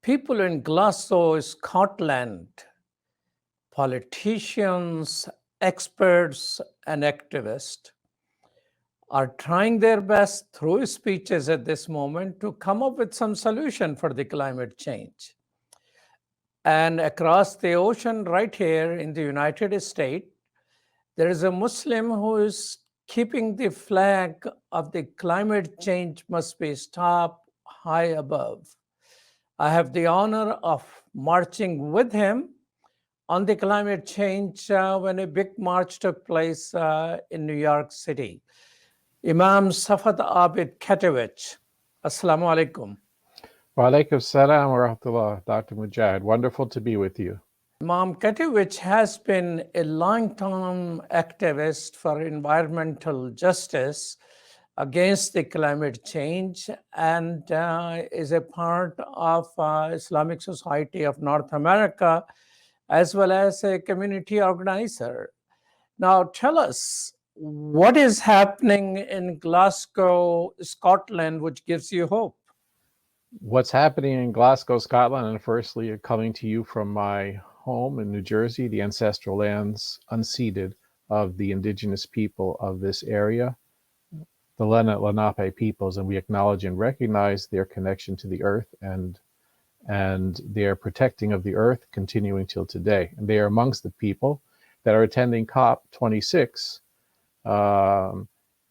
People in Glasgow, Scotland, politicians, experts, and activists are trying their best through speeches at this moment to come up with some solution for the climate change. And across the ocean, right here in the United States, there is a Muslim who is keeping the flag of the climate change must be stopped high above. I have the honor of marching with him on the climate change when a big march took place in New York City. Imam Saffet Abid Catovic. Assalamu alaikum. Wa alaikum salam wa rahmatullah, Dr. Mujahid. Wonderful to be with you. Imam Catovic has been a long-time activist for environmental justice against the climate change and is a part of Islamic Society of North America as well as a community organizer. Now tell us, what is happening in Glasgow, Scotland, which gives you hope? What's happening in Glasgow, Scotland, and firstly, coming to you from my home in New Jersey, the ancestral lands unceded of the indigenous people of this area, the Lenape peoples, and we acknowledge and recognize their connection to the earth and their protecting of the earth continuing till today. And they are amongst the people that are attending COP26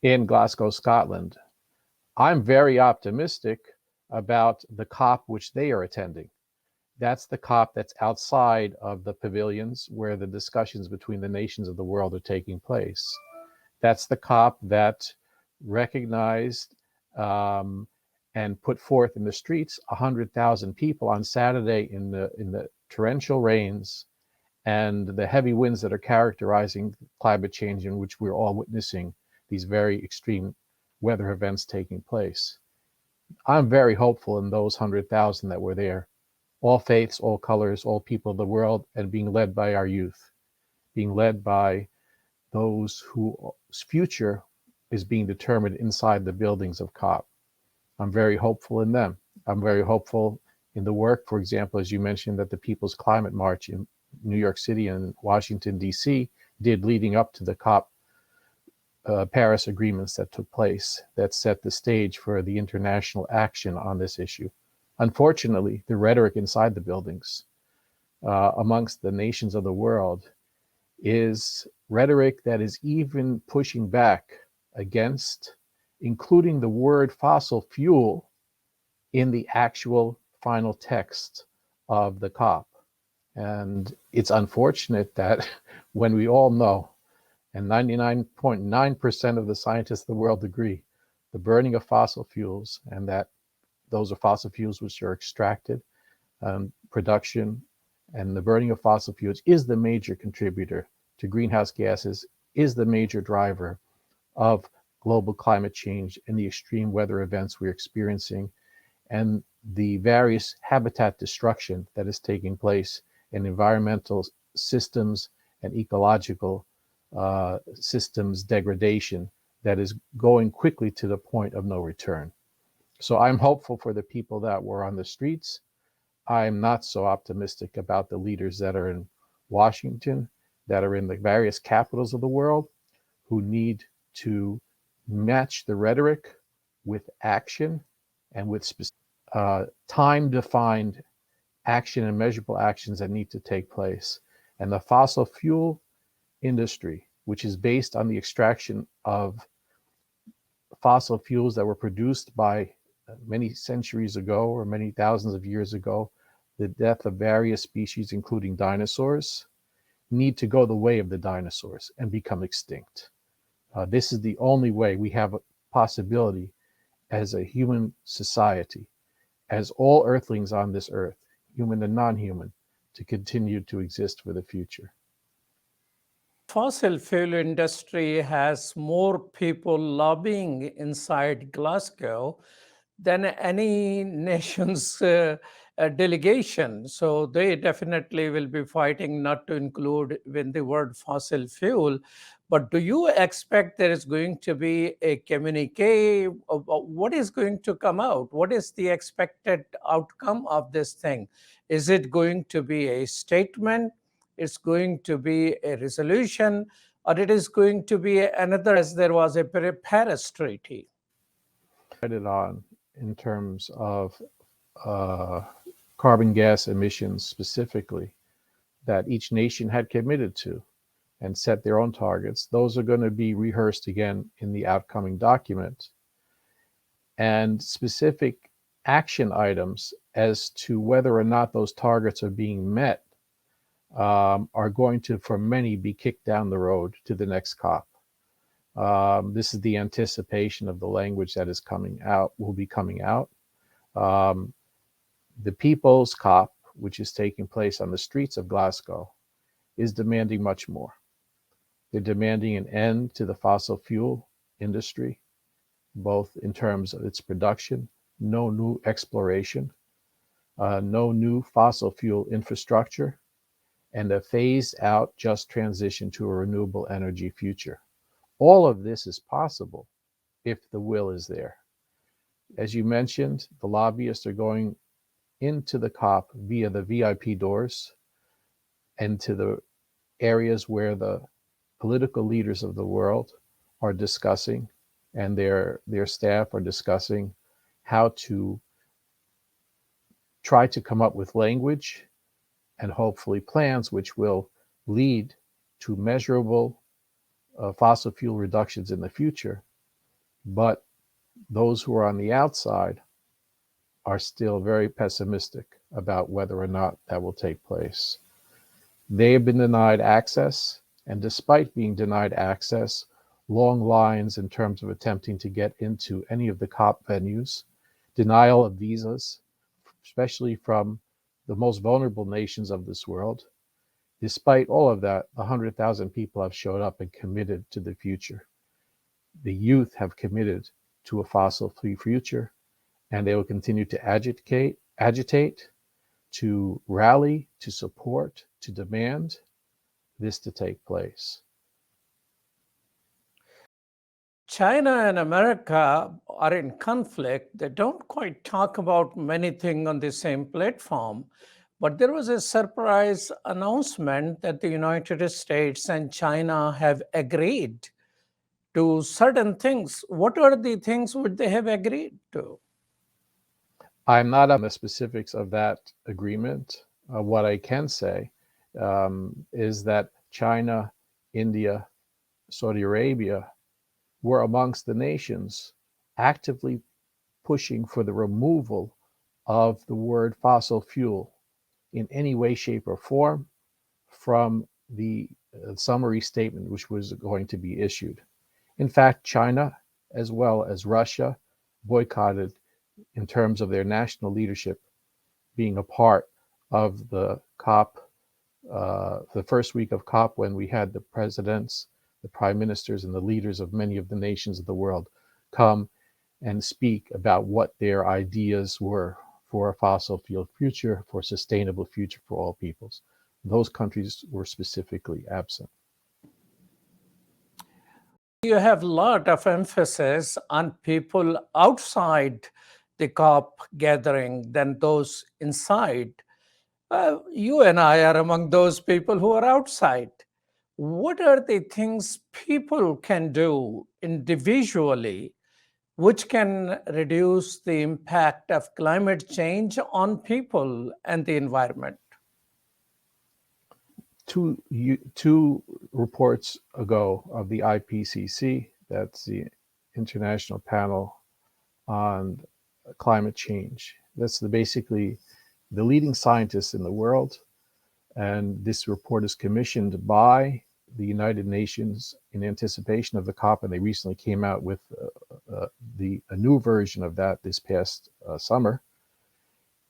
in Glasgow, Scotland. I'm very optimistic about the COP which they are attending. That's the COP that's outside of the pavilions where the discussions between the nations of the world are taking place. That's the COP that recognized and put forth in the streets 100,000 people on Saturday in the torrential rains and the heavy winds that are characterizing climate change, in which we're all witnessing these very extreme weather events taking place. I'm very hopeful in those 100,000 that were there, all faiths, all colors, all people of the world, and being led by our youth, being led by those whose future is being determined inside the buildings of COP. I'm very hopeful in them. I'm very hopeful in the work, for example, as you mentioned, that the People's Climate March in New York City and Washington, D.C. did leading up to the COP Paris agreements that took place that set the stage for the international action on this issue. Unfortunately, the rhetoric inside the buildings amongst the nations of the world is rhetoric that is even pushing back against including the word fossil fuel in the actual final text of the COP. And it's unfortunate that when we all know, and 99.9% of the scientists of the world agree, the burning of fossil fuels, and that those are fossil fuels which are extracted, production, and the burning of fossil fuels is the major contributor to greenhouse gases, is the major driver of global climate change and the extreme weather events we're experiencing, and the various habitat destruction that is taking place in environmental systems and ecological systems degradation that is going quickly to the point of no return. So I'm hopeful for the people that were on the streets. I'm not so optimistic about the leaders that are in Washington, that are in the various capitals of the world, who need to match the rhetoric with action and with time-defined action and measurable actions that need to take place. And the fossil fuel industry, which is based on the extraction of fossil fuels that were produced by many centuries ago or many thousands of years ago, the death of various species, including dinosaurs, need to go the way of the dinosaurs and become extinct. This is the only way we have a possibility as a human society, as all earthlings on this earth, human and non-human, to continue to exist for the future. Fossil fuel industry has more people lobbying inside Glasgow than any nation's delegation. So they definitely will be fighting not to include when the word fossil fuel. But do you expect there is going to be a communique? What is going to come out? What is the expected outcome of this thing? Is it going to be a statement? It's going to be a resolution? Or it is going to be another, as there was a Paris Treaty? On in terms of carbon gas emissions specifically that each nation had committed to and set their own targets. Those are going to be rehearsed again in the outcoming document. And specific action items as to whether or not those targets are being met are going to, for many, be kicked down the road to the next COP. This is the anticipation of the language that is coming out, will be coming out. The People's COP, which is taking place on the streets of Glasgow, is demanding much more. They're demanding an end to the fossil fuel industry, both in terms of its production, no new exploration, no new fossil fuel infrastructure, and a phased out just transition to a renewable energy future. All of this is possible if the will is there. As you mentioned, the lobbyists are going into the COP via the VIP doors and to the areas where the political leaders of the world are discussing and their staff are discussing how to try to come up with language and hopefully plans which will lead to measurable fossil fuel reductions in the future. But those who are on the outside are still very pessimistic about whether or not that will take place. They have been denied access, and despite being denied access, long lines in terms of attempting to get into any of the COP venues, denial of visas, especially from the most vulnerable nations of this world. Despite all of that, 100,000 people have showed up and committed to the future. The youth have committed to a fossil-free future, and they will continue to agitate, to rally, to support, to demand this to take place. China and America are in conflict. They don't quite talk about many things on the same platform, but there was a surprise announcement that the United States and China have agreed to certain things. What are the things which they have agreed to? I'm not on the specifics of that agreement. What I can say is that China, India, Saudi Arabia were amongst the nations actively pushing for the removal of the word fossil fuel in any way, shape, or form from the summary statement which was going to be issued. In fact, China, as well as Russia, boycotted in terms of their national leadership being a part of the COP, the first week of COP, when we had the presidents, the prime ministers, and the leaders of many of the nations of the world come and speak about what their ideas were for a fossil fuel future, for a sustainable future for all peoples. Those countries were specifically absent. You have a lot of emphasis on people outside the COP gathering than those inside. You and I are among those people who are outside. What are the things people can do individually which can reduce the impact of climate change on people and the environment? Two reports ago of the IPCC, that's the International Panel on Climate Change. That's basically the leading scientists in the world. And this report is commissioned by the United Nations in anticipation of the COP, and they recently came out with a new version of that this past summer,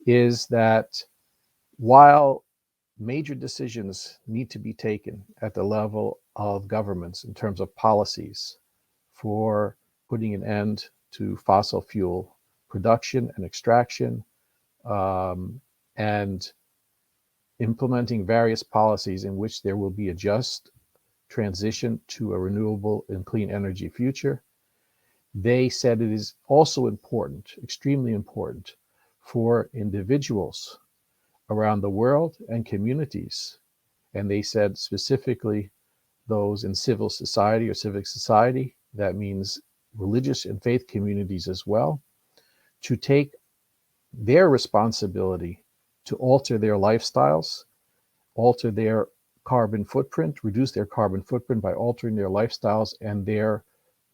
is that while major decisions need to be taken at the level of governments in terms of policies for putting an end to fossil fuel production and extraction, and implementing various policies in which there will be a just transition to a renewable and clean energy future. They said it is also important, extremely important, for individuals around the world and communities. And they said specifically those in civil society or civic society, that means religious and faith communities as well, to take their responsibility to alter their lifestyles, alter their carbon footprint, reduce their carbon footprint by altering their lifestyles and their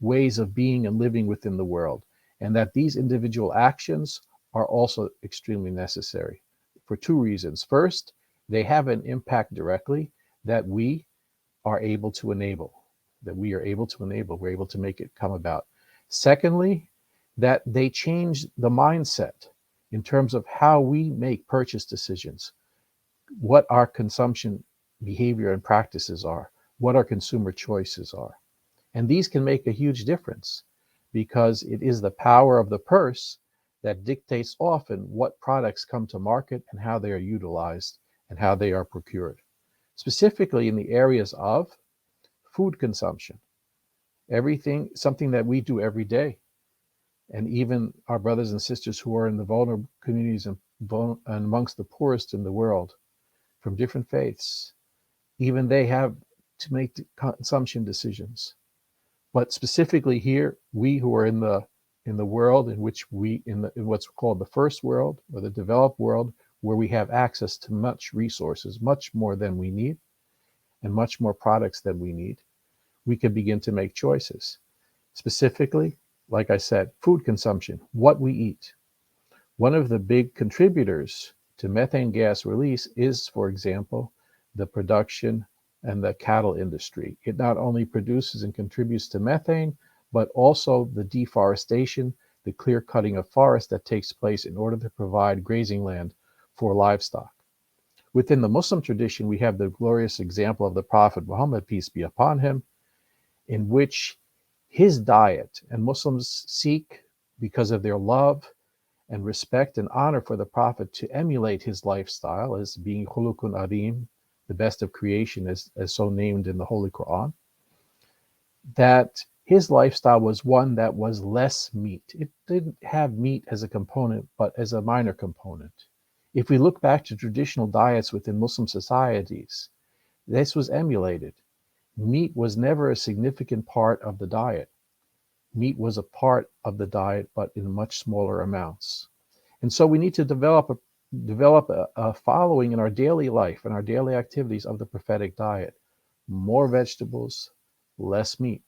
ways of being and living within the world. And that these individual actions are also extremely necessary for two reasons. First, they have an impact directly that we are able to enable, we're able to make it come about. Secondly, that they change the mindset in terms of how we make purchase decisions, what our consumption behavior and practices are, what our consumer choices are. And these can make a huge difference because it is the power of the purse that dictates often what products come to market and how they are utilized and how they are procured. Specifically in the areas of food consumption, something that we do every day. And even our brothers and sisters who are in the vulnerable communities and amongst the poorest in the world from different faiths, even they have to make consumption decisions. But specifically here, we who are in the world in which in what's called the first world or the developed world, where we have access to much resources, much more than we need, and much more products than we need, we can begin to make choices. Specifically, like I said, food consumption, what we eat. One of the big contributors to methane gas release is, for example, the production and the cattle industry. It not only produces and contributes to methane, but also the deforestation, the clear cutting of forest that takes place in order to provide grazing land for livestock. Within the Muslim tradition, we have the glorious example of the Prophet Muhammad, peace be upon him, in which his diet, and Muslims seek, because of their love and respect and honor for the Prophet, to emulate his lifestyle as being khulukun adim, the best of creation, as so named in the Holy Quran, that his lifestyle was one that was less meat. It didn't have meat as a component, but as a minor component. If we look back to traditional diets within Muslim societies, this was emulated. Meat was never a significant part of the diet. Meat was a part of the diet, but in much smaller amounts. And so we need to develop a following in our daily life and our daily activities of the prophetic diet. More vegetables, less meat.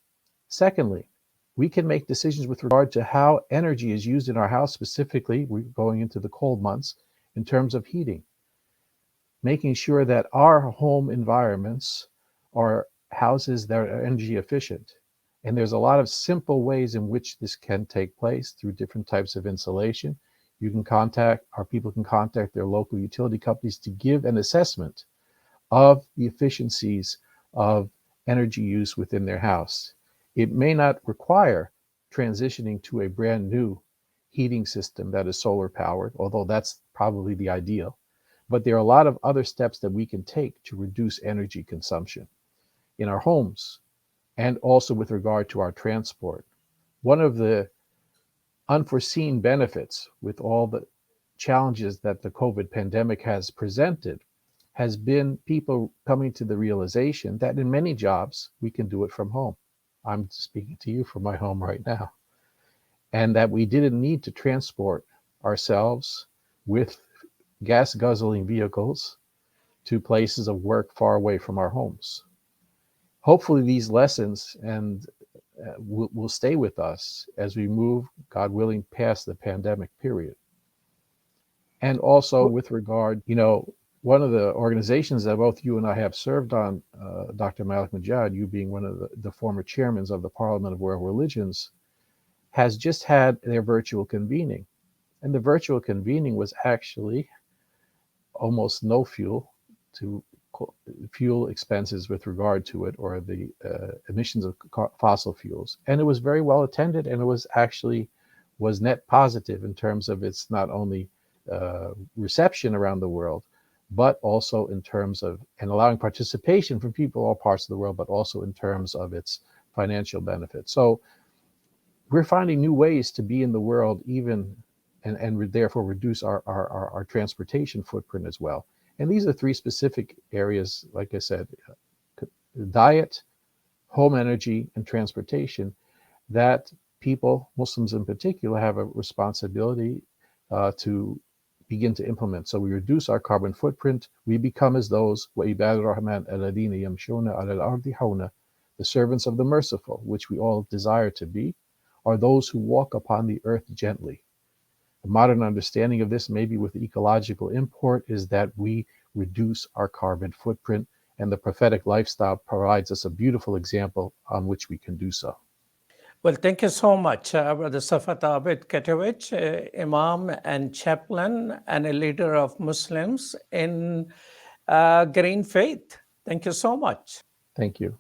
Secondly, we can make decisions with regard to how energy is used in our house. Specifically, we're going into the cold months in terms of heating. Making sure that our home environments are houses that are energy efficient. And there's a lot of simple ways in which this can take place through different types of insulation. People can contact their local utility companies to give an assessment of the efficiencies of energy use within their house. It may not require transitioning to a brand new heating system that is solar powered, although that's probably the ideal. But there are a lot of other steps that we can take to reduce energy consumption in our homes and also with regard to our transport. One of the unforeseen benefits with all the challenges that the COVID pandemic has presented has been people coming to the realization that in many jobs, we can do it from home. I'm speaking to you from my home right now. And that we didn't need to transport ourselves with gas guzzling vehicles to places of work far away from our homes. Hopefully these lessons will stay with us as we move, God willing, past the pandemic period. And also with regard, one of the organizations that both you and I have served on, Dr. Malik Mujahid, you being one of the former chairmen of the Parliament of World Religions, has just had their virtual convening. And the virtual convening was actually almost no fuel expenses with regard to it, or the emissions of fossil fuels. And it was very well attended, and it was actually was net positive in terms of its not only reception around the world, but also in terms of and allowing participation from people all parts of the world, but also in terms of its financial benefit. So we're finding new ways to be in the world, even and therefore reduce our transportation footprint as well. And these are three specific areas, like I said, diet, home energy, and transportation, that people, Muslims in particular, have a responsibility to begin to implement. So we reduce our carbon footprint. We become as those, وَعِبَادُ الرَّحْمَنِ الَّذِينَ يَمْشُونَ عَلَى الْأَرْضِ هَوْنًا, the servants of the merciful, which we all desire to be, are those who walk upon the earth gently. The modern understanding of this, maybe with ecological import, is that we reduce our carbon footprint, and the prophetic lifestyle provides us a beautiful example on which we can do so. Well, thank you so much, Brother Saffet Abid Catovic, Imam and chaplain and a leader of Muslims in Green Faith. Thank you so much. Thank you.